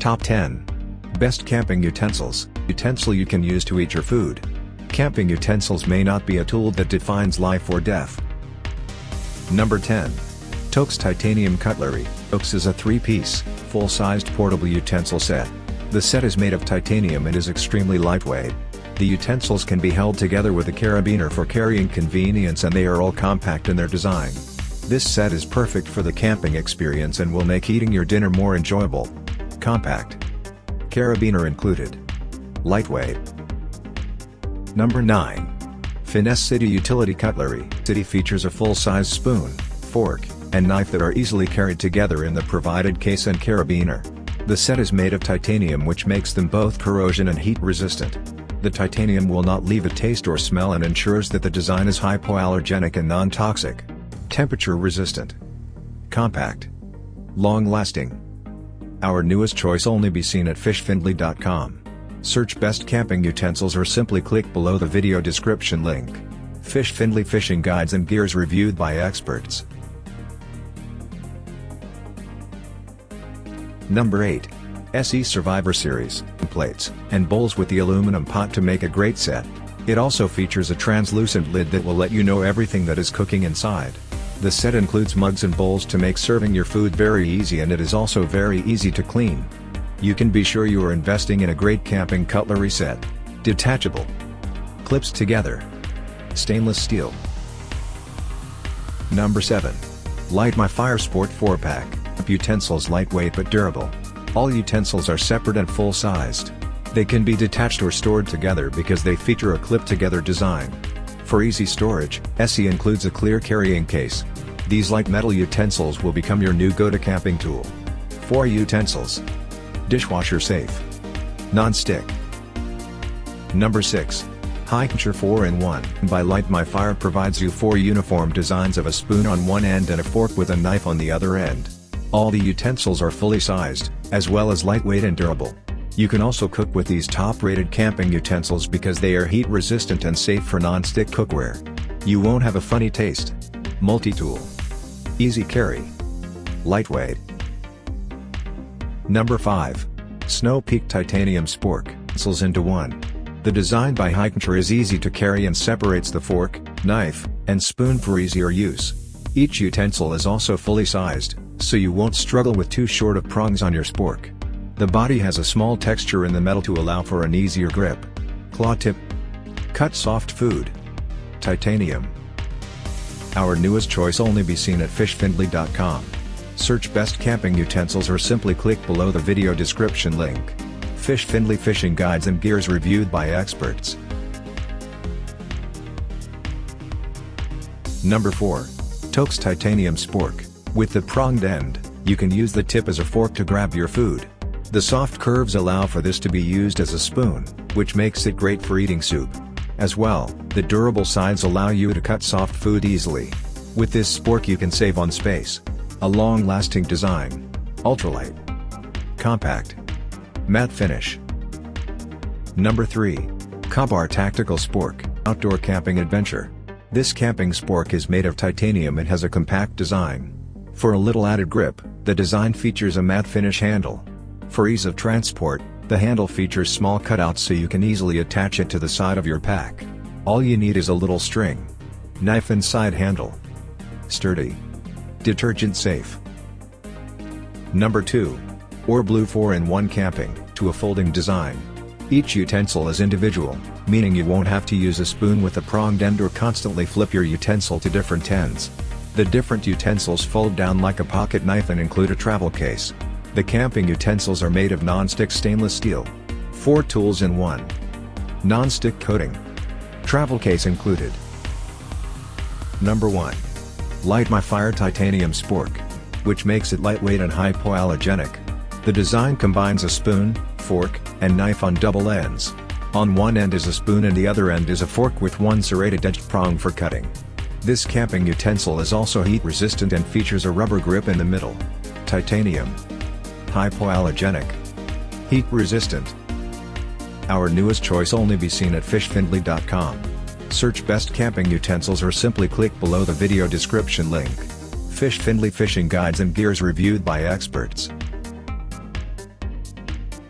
Top 10. Best Camping Utensils. Utensil you can use to eat your food. Camping utensils may not be a tool that defines life or death. Number 10. Toaks Titanium Cutlery. Toaks is a 3-piece, full-sized portable utensil set. The set is made of titanium and is extremely lightweight. The utensils can be held together with a carabiner for carrying convenience, and they are all compact in their design. This set is perfect for the camping experience and will make eating your dinner more enjoyable. Compact. Carabiner included. Lightweight. Number 9. FinessCity Utility Cutlery. City features a full-size spoon, fork, and knife that are easily carried together in the provided case and carabiner. The set is made of titanium, which makes them both corrosion and heat resistant. The titanium will not leave a taste or smell and ensures that the design is hypoallergenic and non-toxic. Temperature resistant. Compact. Long-lasting. Our newest choice only be seen at fishfindly.com. Search best camping utensils or simply click below the video description link. Fishfindly fishing guides and gears reviewed by experts. Number 8. SE Survivor Series. Plates and bowls with the aluminum pot to make a great set. It also features a translucent lid that will let you know everything that is cooking inside. The set includes mugs and bowls to make serving your food very easy, and it is also very easy to clean. You can be sure you are investing in a great camping cutlery set. Detachable. Clips together. Stainless steel. Number 7. Light My Fire Sport 4-pack. Utensils lightweight but durable. All utensils are separate and full-sized. They can be detached or stored together because they feature a clip-together design. For easy storage, SE includes a clear carrying case. These light metal utensils will become your new go-to camping tool. 4 utensils. Dishwasher safe. Non-stick. Number 6. Hikenture 4-in-1 by Light My Fire provides you 4 uniform designs of a spoon on one end and a fork with a knife on the other end. All the utensils are fully sized, as well as lightweight and durable. You can also cook with these top-rated camping utensils because they are heat-resistant and safe for non-stick cookware. You won't have a funny taste. Multi-tool. Easy carry. Lightweight. Number 5. Snow Peak Titanium Spork. Utensils into one. The design by Hikenture is easy to carry and separates the fork, knife, and spoon for easier use. Each utensil is also fully sized, so you won't struggle with too short of prongs on your spork. The body has a small texture in the metal to allow for an easier grip. Claw tip. Cut soft food. Titanium. Our newest choice only be seen at fishfindly.com. Search best camping utensils or simply click below the video description link. Fishfindly fishing guides and gears reviewed by experts. Number 4. Toaks Titanium Spork. With the pronged end, you can use the tip as a fork to grab your food. The soft curves allow for this to be used as a spoon, which makes it great for eating soup. As well, the durable sides allow you to cut soft food easily. With this spork you can save on space. A long-lasting design. Ultralight. Compact. Matte finish. Number 3. Kabar Tactical Spork. Outdoor Camping Adventure. This camping spork is made of titanium and has a compact design. For a little added grip, the design features a matte finish handle. For ease of transport, the handle features small cutouts so you can easily attach it to the side of your pack. All you need is a little string. Knife and side handle. Sturdy. Detergent safe. Number 2. Orblue 4-in-1 Camping, to a folding design. Each utensil is individual, meaning you won't have to use a spoon with a pronged end or constantly flip your utensil to different ends. The different utensils fold down like a pocket knife and include a travel case. The camping utensils are made of non-stick stainless steel. 4 tools in one. Non-stick coating. Travel case included. Number 1. Light My Fire Titanium Spork, which makes it lightweight and hypoallergenic. The design combines a spoon, fork, and knife on double ends. On one end is a spoon and the other end is a fork with one serrated edged prong for cutting. This camping utensil is also heat resistant and features a rubber grip in the middle. Titanium. Hypoallergenic. Heat resistant. Our newest choice only be seen at fishfindly.com. Search best camping utensils or simply click below the video description link. Fishfindly fishing guides and gears reviewed by experts.